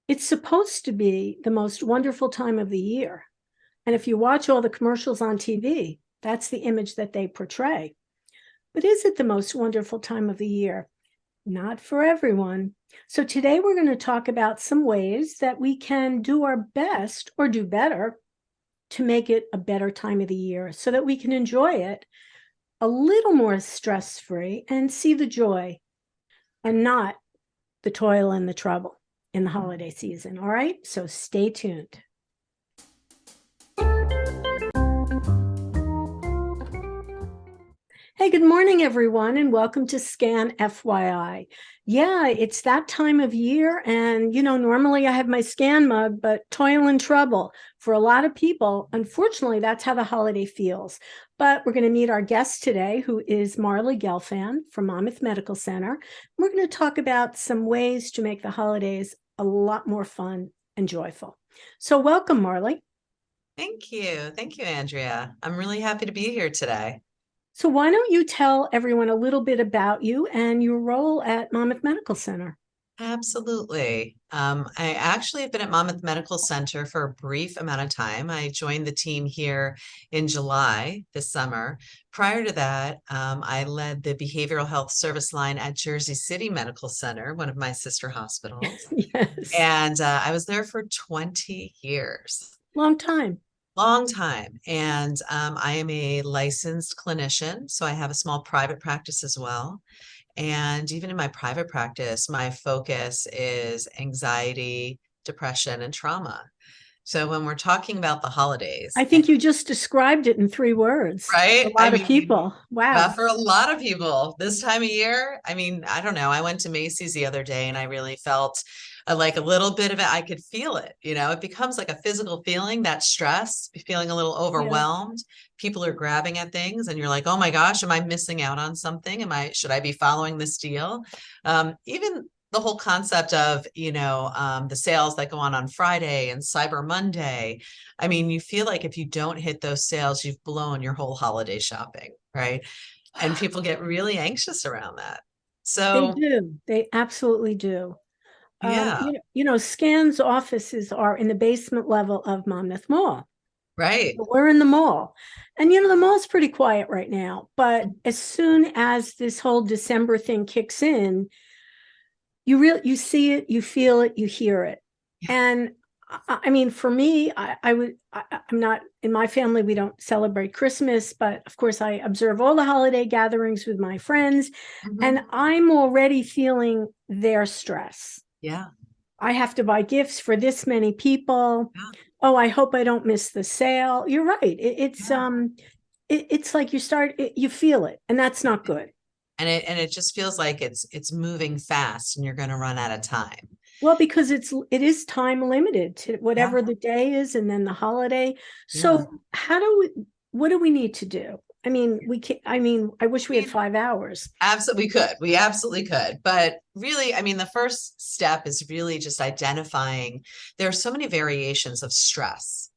It's supposed to be the most wonderful time of the year. And if you watch all the commercials on TV, that's the image that they portray. But is it the most wonderful time of the year? Not for everyone. So today we're going to talk about some ways that we can do our best or do better to make it a better time of the year so that we can enjoy it a little more stress-free and see the joy and not the toil and the trouble in the holiday season. All right, so stay tuned. Hey, good morning, everyone, and welcome to Scan FYI. Yeah, it's that time of year, and normally I have my Scan mug, but toil and trouble for a lot of people. Unfortunately, that's how the holiday feels. But we're going to meet our guest today, who is Marli Gelfand from Monmouth Medical Center. We're going to talk about some ways to make the holidays a lot more fun and joyful. So welcome, Marli. Thank you. Thank you, Andrea. I'm really happy to be here today. So why don't you tell everyone a little bit about you and your role at Monmouth Medical Center? Absolutely. I actually have been at Monmouth Medical Center for a brief amount of time. I joined the team here in July this summer. Prior to that, I led the behavioral health service line at Jersey City Medical Center, one of my sister hospitals. Yes. And I was there for 20 years. Long time. Long time. And I am a licensed clinician, so I have a small private practice as well. And even in my private practice, my focus is anxiety, depression, and trauma. So when we're talking about the holidays, I think you just described it in 3 words. A right? lot of people. Wow. For a lot of people this time of year, I don't know. I went to Macy's the other day and I really felt like a little bit of it. I could feel it. It becomes like a physical feeling, that stress, feeling a little overwhelmed. Yeah. People are grabbing at things and you're like, oh my gosh, am I missing out on something? Should I be following this deal? Even the whole concept of, the sales that go on Friday and Cyber Monday. You feel like if you don't hit those sales, you've blown your whole holiday shopping, right? And people get really anxious around that. They So do. They absolutely do. yeah, Scan's offices are in the basement level of Monmouth Mall. right. We're in the mall. And the mall's pretty quiet right now. But as soon as this whole December thing kicks in, you see it, you feel it, you hear it. And for me, I'm not, in my family, we don't celebrate Christmas, but of course I observe all the holiday gatherings with my friends, and I'm already feeling their stress. Yeah. I have to buy gifts for this many people. Yeah. Oh, I hope I don't miss the sale. You're right. It's like you feel it, and that's not good. And it just feels like it's moving fast and you're going to run out of time. Well, because it is time limited to whatever the day is, and then the holiday. So what do we need to do? I wish we had 5 hours. Absolutely, we absolutely could. But really, the first step is really just identifying there are so many variations of stress,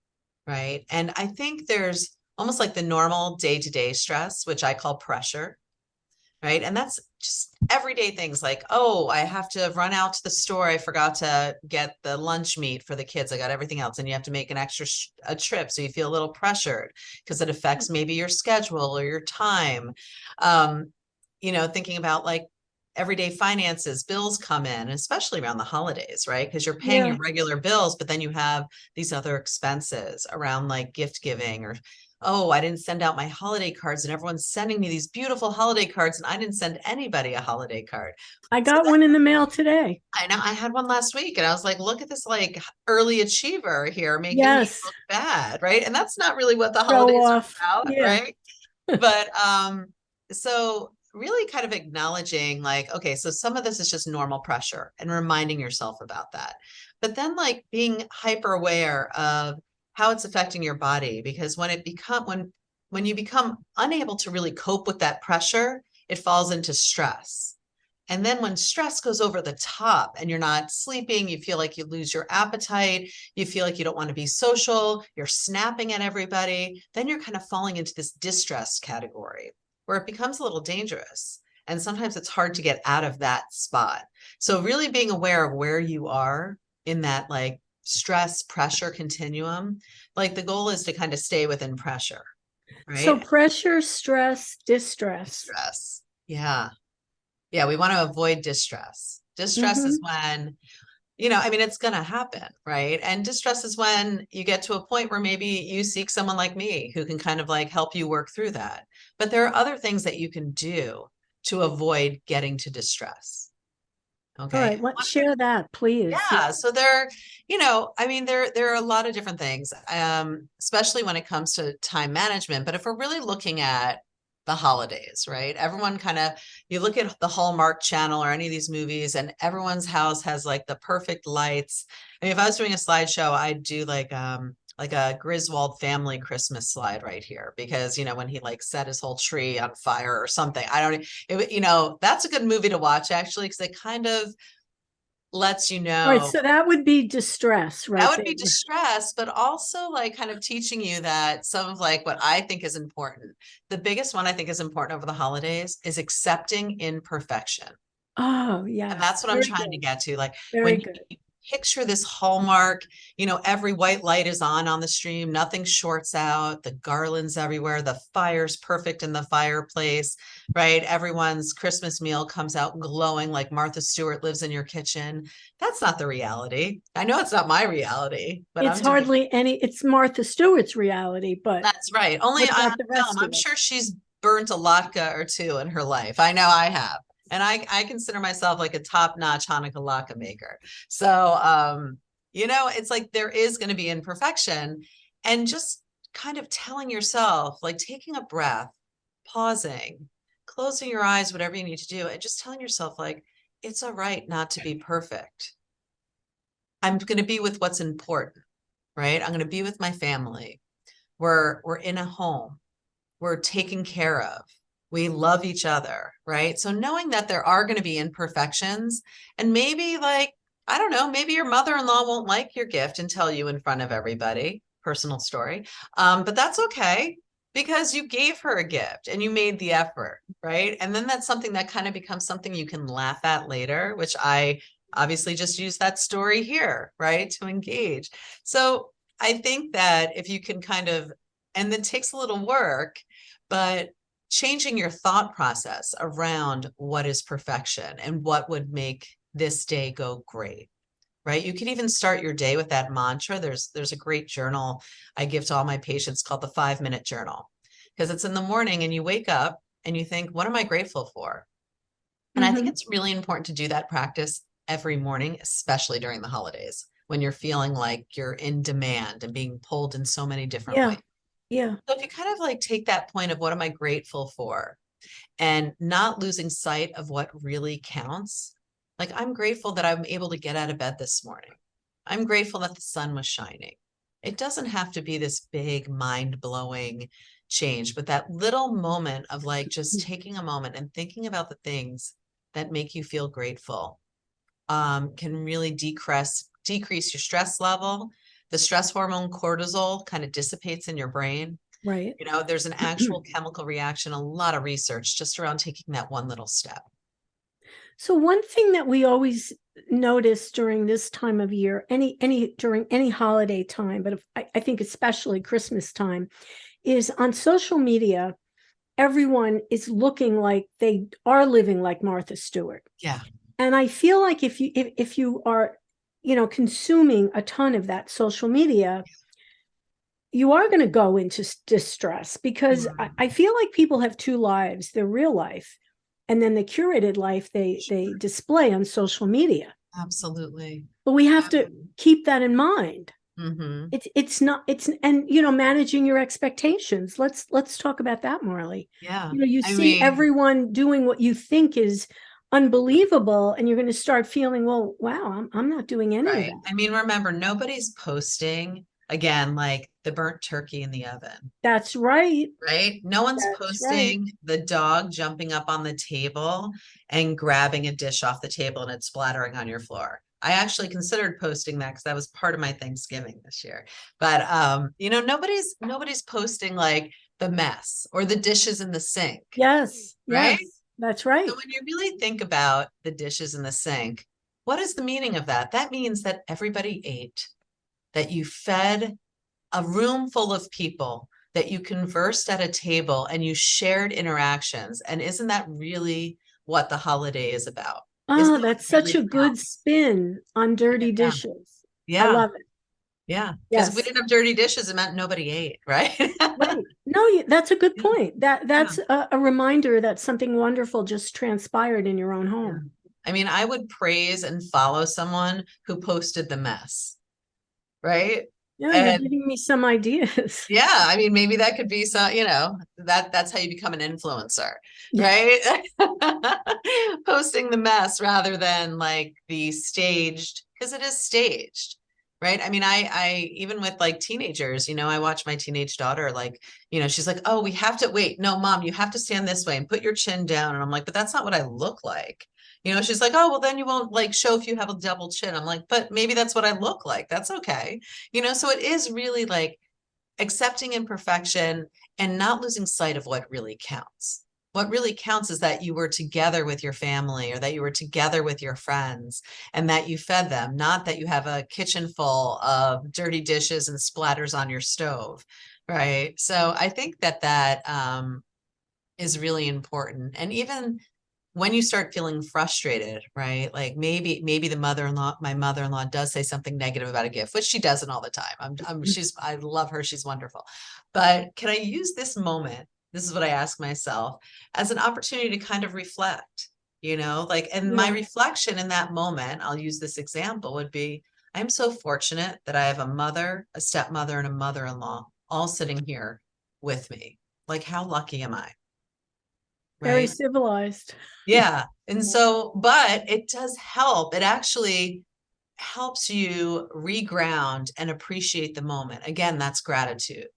right? And I think there's almost like the normal day-to-day stress, which I call pressure. Right. And that's just everyday things like, oh, I have to run out to the store. I forgot to get the lunch meat for the kids. I got everything else. And you have to make an extra trip. So you feel a little pressured because it affects maybe your schedule or your time. Thinking about like everyday finances, bills come in, especially around the holidays, right? Because you're paying your regular bills, but then you have these other expenses around like gift giving or, oh, I didn't send out my holiday cards and everyone's sending me these beautiful holiday cards and I didn't send anybody a holiday card. I got one in the mail today. I know. I had one last week and I was like, look at this like early achiever here making me look bad, right? And that's not really what the holidays are about, right? But so really kind of acknowledging like, okay, so some of this is just normal pressure and reminding yourself about that. But then like being hyper aware of how it's affecting your body, because when you become unable to really cope with that pressure, it falls into stress. And then when stress goes over the top and you're not sleeping, you feel like you lose your appetite, you feel like you don't want to be social, you're snapping at everybody, then you're kind of falling into this distress category where it becomes a little dangerous. And sometimes it's hard to get out of that spot. So really being aware of where you are in that like stress pressure continuum, like the goal is to kind of stay within pressure, right? So pressure, stress, distress. Distress. Yeah. Yeah. We want to avoid distress. Distress is when, you know, I mean, it's going to happen, right? And distress is when you get to a point where maybe you seek someone like me who can kind of like help you work through that. But there are other things that you can do to avoid getting to distress. Okay. All right. Let's share that, please. Yeah. So there, you know, I mean, there are a lot of different things, especially when it comes to time management. But if we're really looking at the holidays, right? Everyone kind of, you look at the Hallmark Channel or any of these movies, and everyone's house has like the perfect lights. I mean, if I was doing a slideshow, I'd do like a Griswold family Christmas slide right here, because, you know, when he like set his whole tree on fire or something, I don't, it, you know, that's a good movie to watch actually, because it kind of lets you know. All right, so that would be distress, right? That would be distress, but also like kind of teaching you that some of like what I think is important. The biggest one I think is important over the holidays is accepting imperfection. Oh, yeah. And that's what I'm trying to get to. Like when you picture this Hallmark, you know, every white light is on the stream, nothing shorts out, the garlands everywhere, the fire's perfect in the fireplace, right? Everyone's Christmas meal comes out glowing like Martha Stewart lives in your kitchen. That's not the reality. I know it's not my reality, but it's hardly any, it's Martha Stewart's reality, but that's right. Only on film, I'm sure she's burnt a latke or two in her life. I know I have. And I consider myself like a top-notch Hanukkah latke maker. So, you know, it's like there is going to be imperfection, and just kind of telling yourself, like taking a breath, pausing, closing your eyes, whatever you need to do, and just telling yourself like, it's all right not to be perfect. I'm going to be with what's important, right? I'm going to be with my family. We're in a home. We're taken care of. We love each other, right? So knowing that there are going to be imperfections, and maybe like, I don't know, maybe your mother-in-law won't like your gift and tell you in front of everybody, personal story. But that's okay, because you gave her a gift and you made the effort, right? And then that's something that kind of becomes something you can laugh at later, which I obviously just use that story here, right? To engage. So I think that if you can kind of, and it takes a little work, but changing your thought process around what is perfection and what would make this day go great, right? You can even start your day with that mantra. There's a great journal I give to all my patients called the 5-minute journal, because it's in the morning and you wake up and you think, what am I grateful for? And I think it's really important to do that practice every morning, especially during the holidays, when you're feeling like you're in demand and being pulled in so many different ways. Yeah. So if you kind of like take that point of what am I grateful for, and not losing sight of what really counts. Like, I'm grateful that I'm able to get out of bed this morning. I'm grateful that the sun was shining. It doesn't have to be this big mind-blowing change, but that little moment of like just taking a moment and thinking about the things that make you feel grateful can really decrease your stress level. The stress hormone cortisol kind of dissipates in your brain. Right. You know, there's an actual chemical reaction, a lot of research just around taking that one little step. So one thing that we always notice during this time of year, during any holiday time, but I think especially Christmas time, is on social media, everyone is looking like they are living like Martha Stewart. Yeah. And I feel like if you are, you know, consuming a ton of that social media, you are going to go into distress, because I feel like people have two lives: their real life and then the curated life they display on social media. Absolutely. But we have to keep that in mind. Mm-hmm. And you know, managing your expectations. Let's talk about that, Marli. Yeah. You know, you see everyone doing what you think is unbelievable, and you're going to start feeling, well, wow, I'm not doing any of that. I mean, remember, nobody's posting again like the burnt turkey in the oven. That's right. Right? No one's posting the dog jumping up on the table and grabbing a dish off the table and it's splattering on your floor. I actually considered posting that because that was part of my Thanksgiving this year. But you know, nobody's posting like the mess or the dishes in the sink. Yes. Right? Yes, that's right. So when you really think about the dishes in the sink, what is the meaning of that? That means that everybody ate, that you fed a room full of people, that you conversed at a table and you shared interactions. And isn't that really what the holiday is about? Oh, Isn't that that's such really a good spin on dirty Yeah. dishes. I Yeah. love it. Yeah. Because if we Yes. didn't have dirty dishes, it meant nobody ate, right? Right. No, that's a good Yeah. point. That's a reminder that something wonderful just transpired in your own home. I mean, I would praise and follow someone who posted the mess, right? Yeah, you're And giving me some ideas. yeah, I mean, maybe that could be some, that's how you become an influencer, Yeah. right? Posting the mess rather than like the staged, because it is staged, right? I mean, I even with like teenagers, I watch my teenage daughter, like, she's like, oh, we have to wait. No, mom, you have to stand this way and put your chin down. And I'm like, but that's not what I look like. She's like, oh, well, then you won't like show if you have a double chin. I'm like, but maybe that's what I look like. That's okay. So it is really like accepting imperfection and not losing sight of what really counts. What really counts is that you were together with your family or that you were together with your friends and that you fed them, not that you have a kitchen full of dirty dishes and splatters on your stove, right? So I think that is really important. And even when you start feeling frustrated, right? Like maybe my mother-in-law does say something negative about a gift, which she doesn't all the time. I love her. She's wonderful. But can I use this moment? This is what I ask myself as an opportunity to kind of reflect, and my Yeah. reflection in that moment, I'll use this example would be, I'm so fortunate that I have a mother, a stepmother, and a mother-in-law all sitting here with me. Like, how lucky am I? Very Right? civilized. Yeah. And so, but it does help. It actually helps you reground and appreciate the moment. Again, that's gratitude.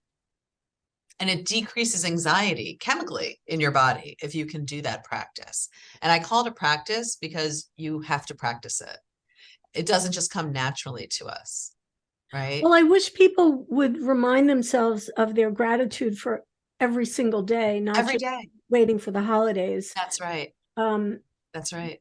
And it decreases anxiety chemically in your body if you can do that practice. And I call it a practice because you have to practice it. It doesn't just come naturally to us, right? Well, I wish people would remind themselves of their gratitude for every single day, not Every just day. waiting for the holidays. That's right. Um, That's right.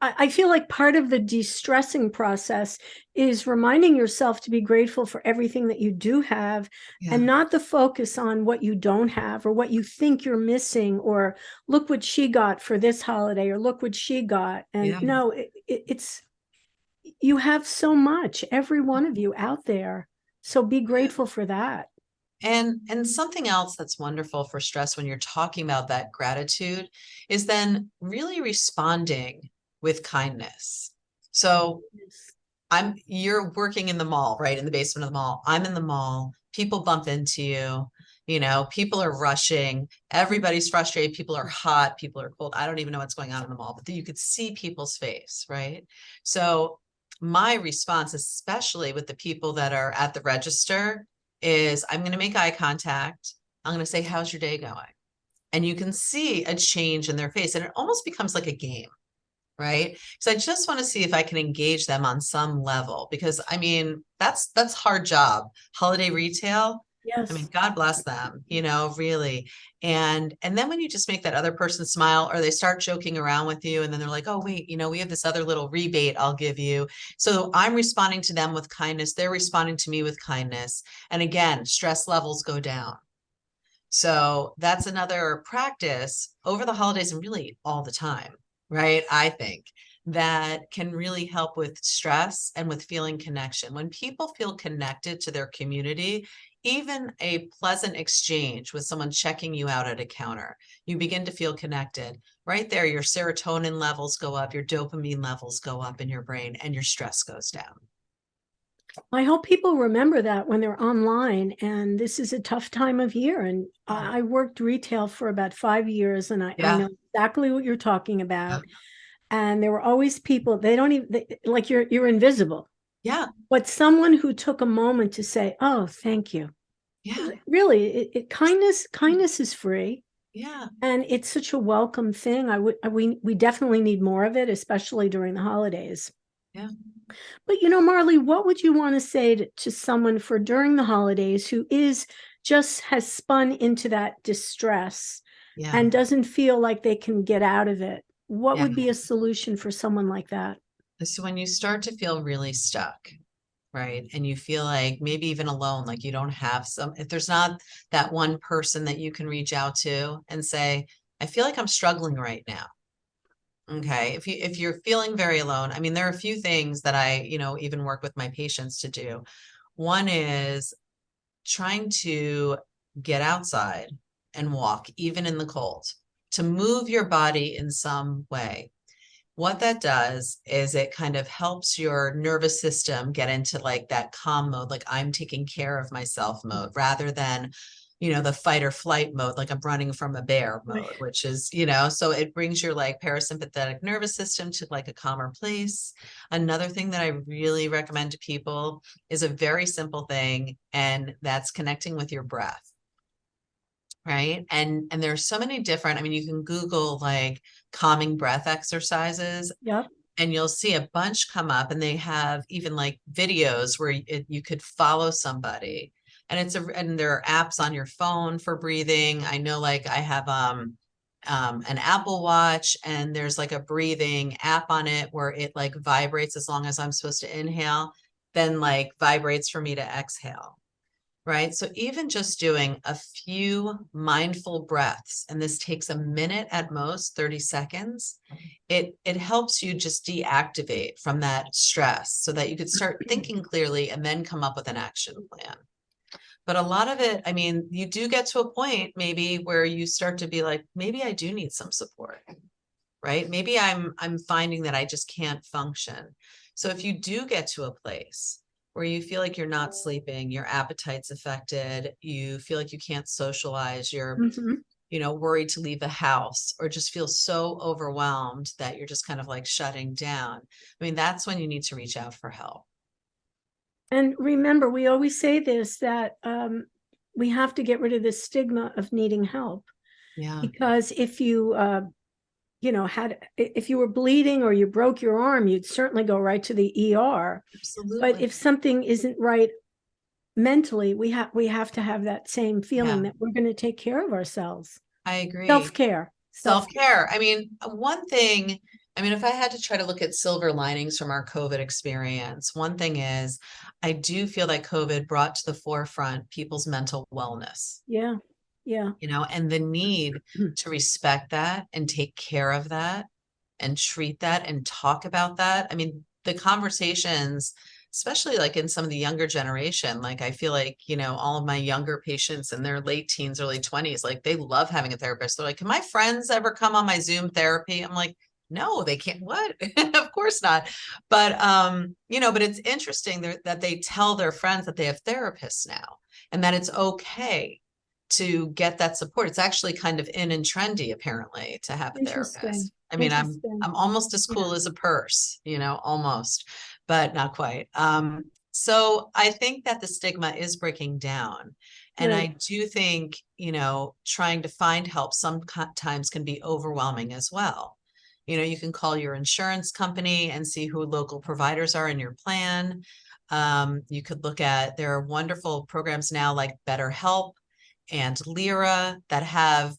I feel like part of the de-stressing process is reminding yourself to be grateful for everything that you do have and not the focus on what you don't have or what you think you're missing or look what she got for this holiday or look what she got. And no, it's, you have so much, every one of you out there. So be grateful for that. And something else that's wonderful for stress when you're talking about that gratitude is then really responding with kindness. So you're working in the mall, right? In the basement of the mall. I'm in the mall. People bump into you. People are rushing. Everybody's frustrated. People are hot. People are cold. I don't even know what's going on in the mall, but you could see people's face, right? So my response, especially with the people that are at the register, is I'm going to make eye contact. I'm going to say, how's your day going? And you can see a change in their face. And it almost becomes like a game, right? So I just want to see if I can engage them on some level, because I mean, that's hard job. Holiday retail. I mean, Yes. God bless them, really. And then when you just make that other person smile or they start joking around with you and then they're like, oh, wait, we have this other little rebate I'll give you. So I'm responding to them with kindness. They're responding to me with kindness. And again, stress levels go down. So that's another practice over the holidays and really all the time, right? I think that can really help with stress and with feeling connection. When people feel connected to their community, even a pleasant exchange with someone checking you out at a counter, you begin to feel connected. Right there, your serotonin levels go up, your dopamine levels go up in your brain, and your stress goes down. I hope people remember that when they're online, and this is a tough time of year. And I worked retail for about 5 years, and I know exactly what you're talking about. And there were always people, they don't even, like you're invisible. Yeah. But someone who took a moment to say, oh, thank you. Yeah. Really, kindness is free. Yeah. And it's such a welcome thing. We definitely need more of it, especially during the holidays. Yeah. But Marli, what would you want to say to someone for during the holidays who has spun into that distress and doesn't feel like they can get out of it? What would be a solution for someone like that? So when you start to feel really stuck, right? And you feel like maybe even alone, like you don't have if there's not that one person that you can reach out to and say, I feel like I'm struggling right now. Okay. If you're feeling very alone, I mean, there are a few things that I, even work with my patients to do. One is trying to get outside and walk, even in the cold, to move your body in some way. What that does is it kind of helps your nervous system get into like that calm mode, like I'm taking care of myself mode, rather than, the fight or flight mode, like I'm running from a bear mode, which is, so it brings your like parasympathetic nervous system to like a calmer place. Another thing that I really recommend to people is a very simple thing, and that's connecting with your breath. Right. And there's so many different, I mean, you can Google like calming breath exercises. Yep. And you'll see a bunch come up, and they have even like videos where you could follow somebody, and and there are apps on your phone for breathing. I know, like I have an Apple Watch, and there's like a breathing app on it where it like vibrates as long as I'm supposed to inhale, then like vibrates for me to exhale. Right. So even just doing a few mindful breaths, and this takes a minute at most, 30 seconds, it helps you just deactivate from that stress so that you could start thinking clearly and then come up with an action plan. But a lot of it, I mean, you do get to a point maybe where you start to be like, maybe I do need some support, right? Maybe I'm finding that I just can't function. So if you do get to a place where you feel like you're not sleeping, your appetite's affected, you feel like you can't socialize, you're, worried to leave the house, or just feel so overwhelmed that you're just kind of like shutting down. I mean, that's when you need to reach out for help. And remember, we always say this, that we have to get rid of the stigma of needing help. Yeah. Because if you, if you were bleeding or you broke your arm, you'd certainly go right to the ER. Absolutely. But if something isn't right mentally, we have to have that same feeling that we're going to take care of ourselves. I agree. Self-care. I mean, one thing, if I had to try to look at silver linings from our COVID experience, one thing is I do feel that COVID brought to the forefront people's mental wellness. Yeah. Yeah. And the need to respect that and take care of that and treat that and talk about that. I mean, the conversations, especially like in some of the younger generation, like I feel like, all of my younger patients in their late teens, early 20s, like they love having a therapist. They're like, can my friends ever come on my Zoom therapy? I'm like, no, they can't. What? Of course not. But, but it's interesting that they tell their friends that they have therapists now, and that it's okay to get that support. It's actually kind of in and trendy, apparently, to have a therapist. I mean, I'm almost as cool as a purse, almost, but not quite. So I think that the stigma is breaking down. And I do think, trying to find help sometimes can be overwhelming as well. You can call your insurance company and see who local providers are in your plan. You could look at, there are wonderful programs now like BetterHelp and Lyra that have,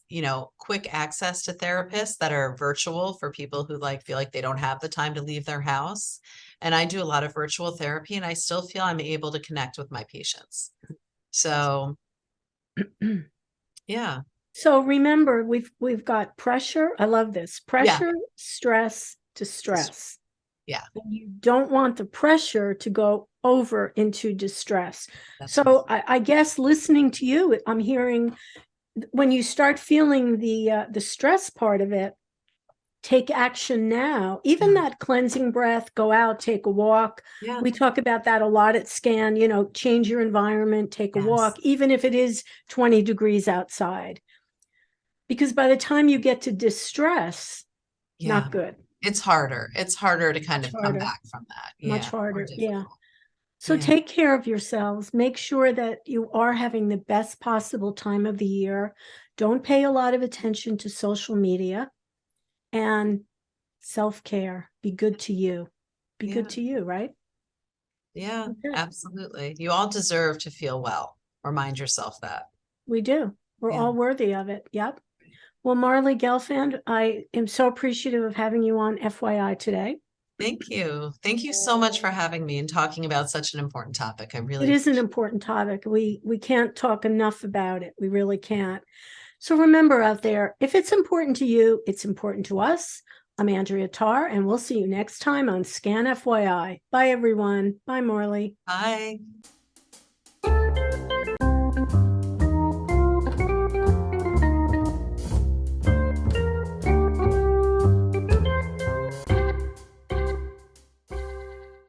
quick access to therapists that are virtual for people who feel like they don't have the time to leave their house. And I do a lot of virtual therapy, and I still feel I'm able to connect with my patients. So, yeah. So remember, we've got pressure. I love this. Pressure, stress to stress. Yeah. And you don't want the pressure to go over into distress. So I guess listening to you, I'm hearing when you start feeling the stress part of it, take action now. Even that cleansing breath, go out, take a walk. Yeah. We talk about that a lot at SCAN, change your environment, take a walk, even if it is 20 degrees outside. Because by the time you get to distress, not good. It's harder. It's harder to kind of come back from that. Much harder. Yeah. So take care of yourselves. Make sure that you are having the best possible time of the year. Don't pay a lot of attention to social media, and self-care. Be good to you. Be good to you, right? Yeah, absolutely. You all deserve to feel well. Remind yourself that. We do. We're all worthy of it. Yep. Well, Marli Gelfand, I am so appreciative of having you on FYI today. Thank you. Thank you so much for having me and talking about such an important topic. It is an important topic. We can't talk enough about it. We really can't. So remember out there, if it's important to you, it's important to us. I'm Andrea Tarr, and we'll see you next time on Scan FYI. Bye, everyone. Bye, Marli. Bye.